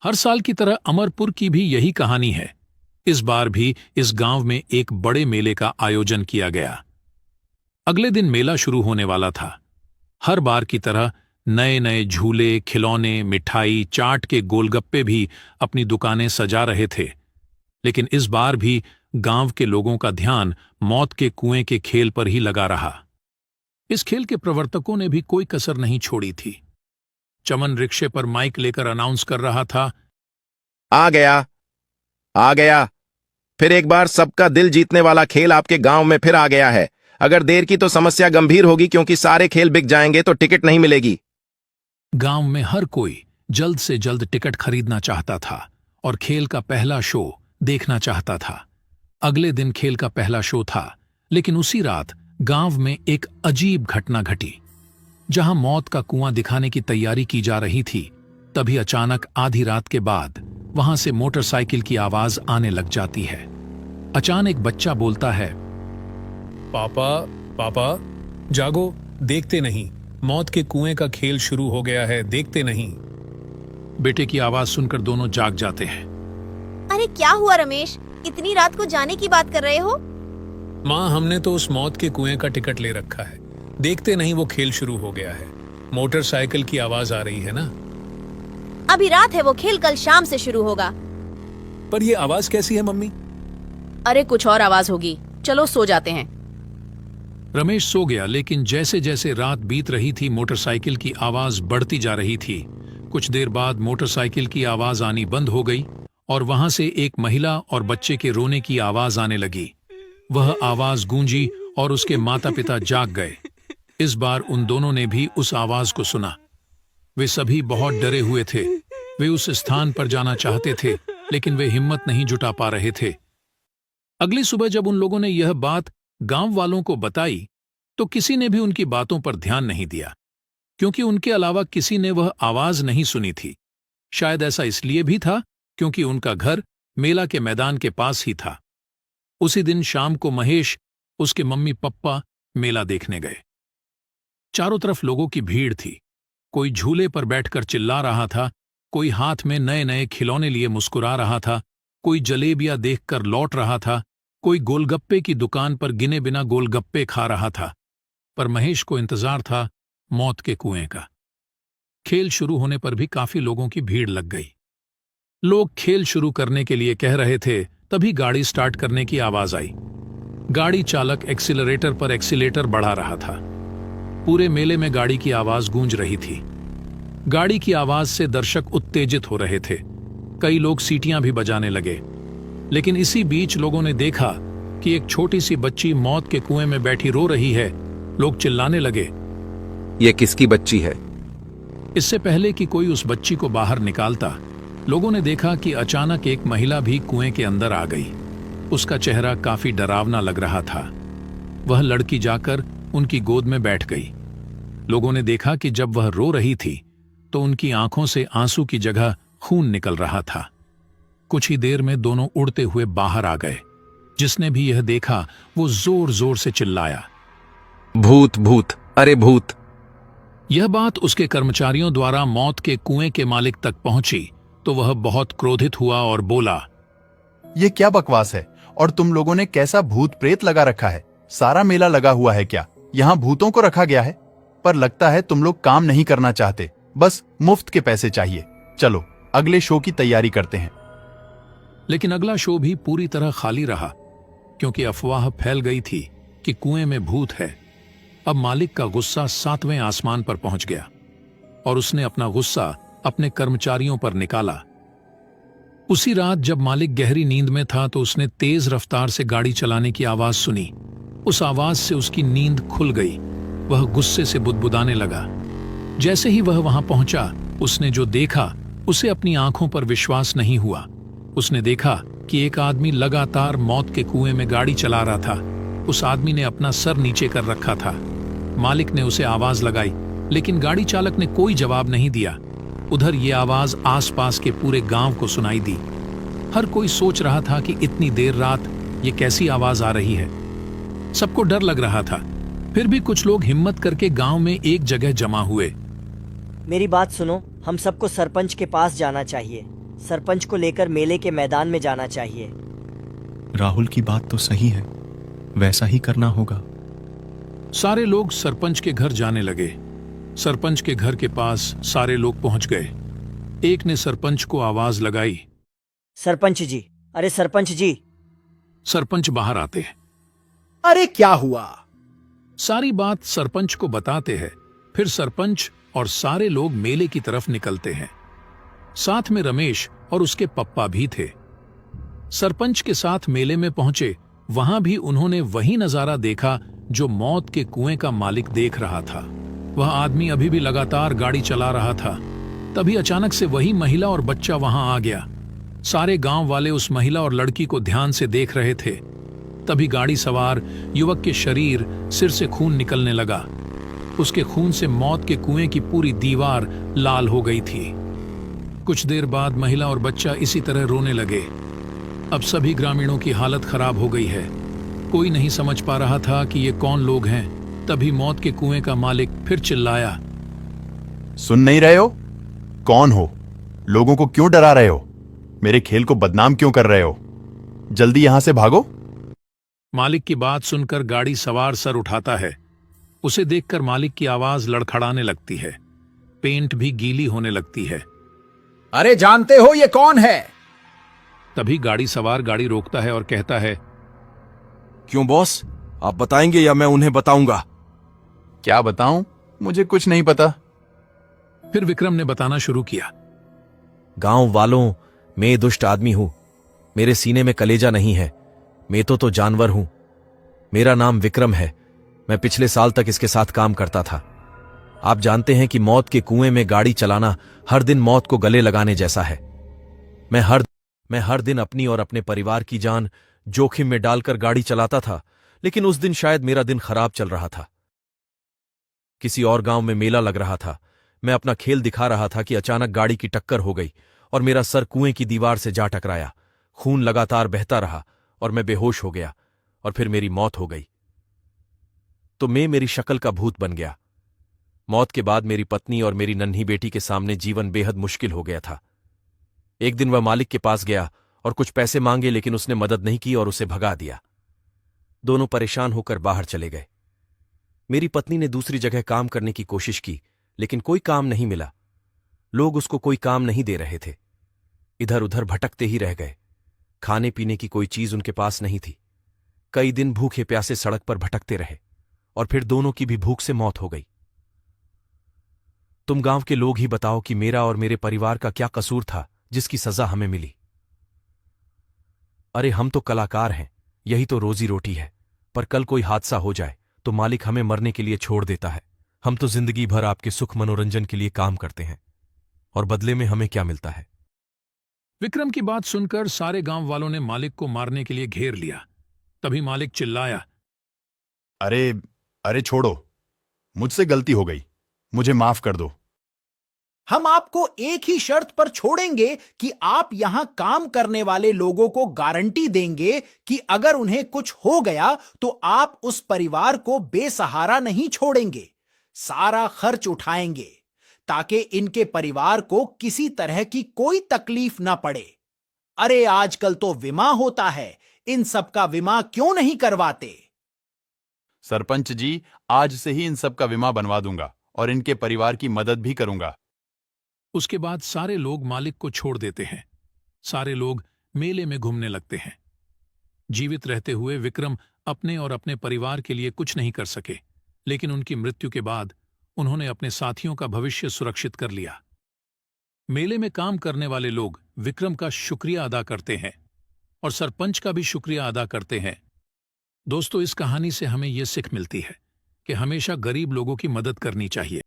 हर साल की तरह अमरपुर की भी यही कहानी है। इस बार भी इस गांव में एक बड़े मेले का आयोजन किया गया। अगले दिन मेला शुरू होने वाला था। हर बार की तरह नए नए झूले, खिलौने, मिठाई, चाट के गोलगप्पे भी अपनी दुकानें सजा रहे थे। लेकिन इस बार भी गांव के लोगों का ध्यान मौत के कुएं के खेल पर ही लगा रहा। इस खेल के प्रवर्तकों ने भी कोई कसर नहीं छोड़ी थी। चमन रिक्शे पर माइक लेकर अनाउंस कर रहा था, आ गया, आ गया। फिर एक बार सबका दिल जीतने वाला खेल आपके गांव में फिर आ गया है। अगर देर की तो समस्या गंभीर होगी, क्योंकि सारे खेल बिक जाएंगे तो टिकट नहीं मिलेगी। गांव में हर कोई जल्द से जल्द टिकट खरीदना चाहता था और खेल का पहला शो देखना चाहता था। अगले दिन खेल का पहला शो था, लेकिन उसी रात गांव में एक अजीब घटना घटी। जहां मौत का कुआं दिखाने की तैयारी की जा रही थी, तभी अचानक आधी रात के बाद वहां से मोटरसाइकिल की आवाज आने लग जाती है। अचानक बच्चा बोलता है, पापा, पापा, जागो, देखते नहीं, मौत के कुएं का खेल शुरू हो गया है, देखते नहीं। बेटे की आवाज सुनकर दोनों जाग जाते हैं। अरे क्या हुआ रमेश, इतनी रात को जाने की बात कर रहे हो? माँ, हमने तो उस मौत के कुएं का टिकट ले रखा है, देखते नहीं वो खेल शुरू हो गया है। मोटरसाइकिल की आवाज आ रही है ना। अभी रात है, वो खेल कल शाम से शुरू होगा। पर ये आवाज कैसी है मम्मी? अरे कुछ और आवाज होगी, चलो सो जाते हैं। रमेश सो गया, लेकिन जैसे जैसे रात बीत रही थी मोटरसाइकिल की आवाज बढ़ती जा रही थी। कुछ देर बाद मोटरसाइकिल की आवाज आनी बंद हो गई और वहां से एक महिला और बच्चे के रोने की आवाज आने लगी। वह आवाज गूंजी और उसके माता पिता जाग गए। इस बार उन दोनों ने भी उस आवाज को सुना। वे सभी बहुत डरे हुए थे। वे उस स्थान पर जाना चाहते थे, लेकिन वे हिम्मत नहीं जुटा पा रहे थे। अगली सुबह जब उन लोगों ने यह बात गांव वालों को बताई, तो किसी ने भी उनकी बातों पर ध्यान नहीं दिया, क्योंकि उनके अलावा किसी ने वह आवाज नहीं सुनी थी। शायद ऐसा इसलिए भी था क्योंकि उनका घर मेला के मैदान के पास ही था। उसी दिन शाम को महेश, उसके मम्मी पप्पा मेला देखने गए। चारों तरफ लोगों की भीड़ थी। कोई झूले पर बैठकर चिल्ला रहा था, कोई हाथ में नए नए खिलौने लिए मुस्कुरा रहा था, कोई जलेबियां देखकर लौट रहा था, कोई गोलगप्पे की दुकान पर गिने बिना गोलगप्पे खा रहा था। पर महेश को इंतजार था मौत के कुएं का। खेल शुरू होने पर भी काफी लोगों की भीड़ लग गई। लोग खेल शुरू करने के लिए कह रहे थे, तभी गाड़ी स्टार्ट करने की आवाज आई। गाड़ी चालक एक्सीलरेटर पर एक्सीलेटर बढ़ा रहा था। पूरे मेले में गाड़ी की आवाज गूंज रही थी। गाड़ी की आवाज से दर्शक उत्तेजित हो रहे थे। कई लोग सीटियां भी बजाने लगे। लेकिन इसी बीच लोगों ने देखा कि एक छोटी सी बच्ची मौत के कुएं में बैठी रो रही है। लोग चिल्लाने लगे, ये किसकी बच्ची है? इससे पहले कि कोई उस बच्ची को बाहर निकालता, लोगों ने देखा कि अचानक एक महिला भी कुएं के अंदर आ गई। उसका चेहरा काफी डरावना लग रहा था। वह लड़की जाकर उनकी गोद में बैठ गई। लोगों ने देखा कि जब वह रो रही थी तो उनकी आंखों से आंसू की जगह खून निकल रहा था। कुछ ही देर में दोनों उड़ते हुए बाहर आ गए। जिसने भी यह देखा वो जोर जोर से चिल्लाया, भूत, भूत, अरे भूत। यह बात उसके कर्मचारियों द्वारा मौत के कुएं के मालिक तक पहुंची तो वह बहुत क्रोधित हुआ और बोला, ये क्या बकवास है? और तुम लोगों ने कैसा भूत प्रेत लगा रखा है? सारा मेला लगा हुआ है क्या? यहाँ भूतों को रखा गया है? पर लगता है तुम लोग काम नहीं करना चाहते, बस मुफ्त के पैसे चाहिए। चलो अगले शो की तैयारी करते हैं। लेकिन अगला शो भी पूरी तरह खाली रहा, क्योंकि अफवाह फैल गई थी कि कुएं में भूत है। अब मालिक का गुस्सा 7वें आसमान पर पहुंच गया और उसने अपना गुस्सा अपने कर्मचारियों पर निकाला। उसी रात जब मालिक गहरी नींद में था तो उसने तेज रफ्तार से गाड़ी चलाने की आवाज सुनी। उस आवाज से उसकी नींद खुल गई। वह गुस्से से बुदबुदाने लगा। जैसे ही वह वहां पहुंचा, उसने जो देखा उसे अपनी आंखों पर विश्वास नहीं हुआ। उसने देखा कि एक आदमी लगातार मौत के कुएं में गाड़ी चला रहा था। उस आदमी ने अपना सर नीचे कर रखा था। मालिक ने उसे आवाज लगाई, लेकिन गाड़ी चालक ने कोई जवाब नहीं दिया। उधर ये आवाज आसपास के पूरे गांव को सुनाई दी। हर कोई सोच रहा था कि इतनी देर रात ये कैसी आवाज आ रही है। सबको डर लग रहा था। फिर भी कुछ लोग हिम्मत करके गांव में एक जगह जमा हुए। मेरी बात सुनो, हम सबको सरपंच के पास जाना चाहिए। सरपंच को लेकर मेले के मैदान में जाना चाहिए। राहुल की बात तो सही है, वैसा ही करना होगा। सारे लोग सरपंच के घर जाने लगे। सरपंच के घर के पास सारे लोग पहुंच गए। एक ने सरपंच को आवाज लगाई। सरपंच जी, अरे सरपंच जी। सरपंच बाहर आते हैं। अरे क्या हुआ? सारी बात सरपंच को बताते हैं। फिर सरपंच और सारे लोग मेले की तरफ निकलते हैं। साथ में रमेश और उसके पप्पा भी थे। सरपंच के साथ मेले में पहुंचे। वहां भी उन्होंने वही नजारा देखा जो मौत के कुएं का मालिक देख रहा था। वह आदमी अभी भी लगातार गाड़ी चला रहा था। तभी अचानक से वही महिला और बच्चा वहां आ गया। सारे गांव वाले उस महिला और लड़की को ध्यान से देख रहे थे। तभी गाड़ी सवार युवक के शरीर सिर से खून निकलने लगा। उसके खून से मौत के कुएं की पूरी दीवार लाल हो गई थी। कुछ देर बाद महिला और बच्चा इसी तरह रोने लगे। अब सभी ग्रामीणों की हालत खराब हो गई है। कोई नहीं समझ पा रहा था कि ये कौन लोग हैं। तभी मौत के कुएं का मालिक फिर चिल्लाया। सुन नहीं रहे हो? कौन हो? लोगों को क्यों डरा रहे हो? मेरे खेल को बदनाम क्यों कर रहे हो? जल्दी यहां से भागो। मालिक की बात सुनकर गाड़ी सवार सर उठाता है। उसे देखकर मालिक की आवाज लड़खड़ाने लगती है। पेंट भी गीली होने लगती है। अरे जानते हो ये कौन है? तभी गाड़ी सवार गाड़ी रोकता है और कहता है, क्यों बॉस, आप बताएंगे या मैं उन्हें बताऊंगा? क्या बताऊं? मुझे कुछ नहीं पता। फिर विक्रम ने बताना शुरू किया। गांव वालों, मैं दुष्ट आदमी हूं। मेरे सीने में कलेजा नहीं है। मैं तो जानवर हूं। मेरा नाम विक्रम है। मैं पिछले साल तक इसके साथ काम करता था। आप जानते हैं कि मौत के कुएं में गाड़ी चलाना हर दिन मौत को गले लगाने जैसा है। मैं हर दिन अपनी और अपने परिवार की जान जोखिम में डालकर गाड़ी चलाता था, लेकिन उस दिन शायद मेरा दिन खराब चल रहा था। किसी और गांव में मेला लग रहा था। मैं अपना खेल दिखा रहा था कि अचानक गाड़ी की टक्कर हो गई और मेरा सर कुएं की दीवार से जा टकराया। खून लगातार बहता रहा और मैं बेहोश हो गया और फिर मेरी मौत हो गई। तो मैं मेरी शक्ल का भूत बन गया। मौत के बाद मेरी पत्नी और मेरी नन्ही बेटी के सामने जीवन बेहद मुश्किल हो गया था। एक दिन वह मालिक के पास गया और कुछ पैसे मांगे, लेकिन उसने मदद नहीं की और उसे भगा दिया। दोनों परेशान होकर बाहर चले गए। मेरी पत्नी ने दूसरी जगह काम करने की कोशिश की, लेकिन कोई काम नहीं मिला। लोग उसको कोई काम नहीं दे रहे थे। इधर उधर भटकते ही रह गए। खाने पीने की कोई चीज उनके पास नहीं थी। कई दिन भूखे प्यासे सड़क पर भटकते रहे और फिर दोनों की भी भूख से मौत हो गई। तुम गांव के लोग ही बताओ कि मेरा और मेरे परिवार का क्या कसूर था जिसकी सजा हमें मिली। अरे हम तो कलाकार हैं, यही तो रोजी रोटी है। पर कल कोई हादसा हो जाए तो मालिक हमें मरने के लिए छोड़ देता है। हम तो जिंदगी भर आपके सुख मनोरंजन के लिए काम करते हैं और बदले में हमें क्या मिलता है? विक्रम की बात सुनकर सारे गांव वालों ने मालिक को मारने के लिए घेर लिया। तभी मालिक चिल्लाया। अरे अरे छोड़ो, मुझसे गलती हो गई, मुझे माफ कर दो। हम आपको एक ही शर्त पर छोड़ेंगे कि आप यहां काम करने वाले लोगों को गारंटी देंगे कि अगर उन्हें कुछ हो गया तो आप उस परिवार को बेसहारा नहीं छोड़ेंगे। सारा खर्च उठाएंगे ताकि इनके परिवार को किसी तरह की कोई तकलीफ ना पड़े। अरे आजकल तो बीमा होता है, इन सब का बीमा क्यों नहीं करवाते? सरपंच जी, आज से ही इन सब का बीमा बनवा दूंगा और इनके परिवार की मदद भी करूंगा। उसके बाद सारे लोग मालिक को छोड़ देते हैं। सारे लोग मेले में घूमने लगते हैं। जीवित रहते हुए विक्रम अपने और अपने परिवार के लिए कुछ नहीं कर सके, लेकिन उनकी मृत्यु के बाद उन्होंने अपने साथियों का भविष्य सुरक्षित कर लिया। मेले में काम करने वाले लोग विक्रम का शुक्रिया अदा करते हैं और सरपंच का भी शुक्रिया अदा करते हैं। दोस्तों, इस कहानी से हमें यह सीख मिलती है कि हमेशा गरीब लोगों की मदद करनी चाहिए।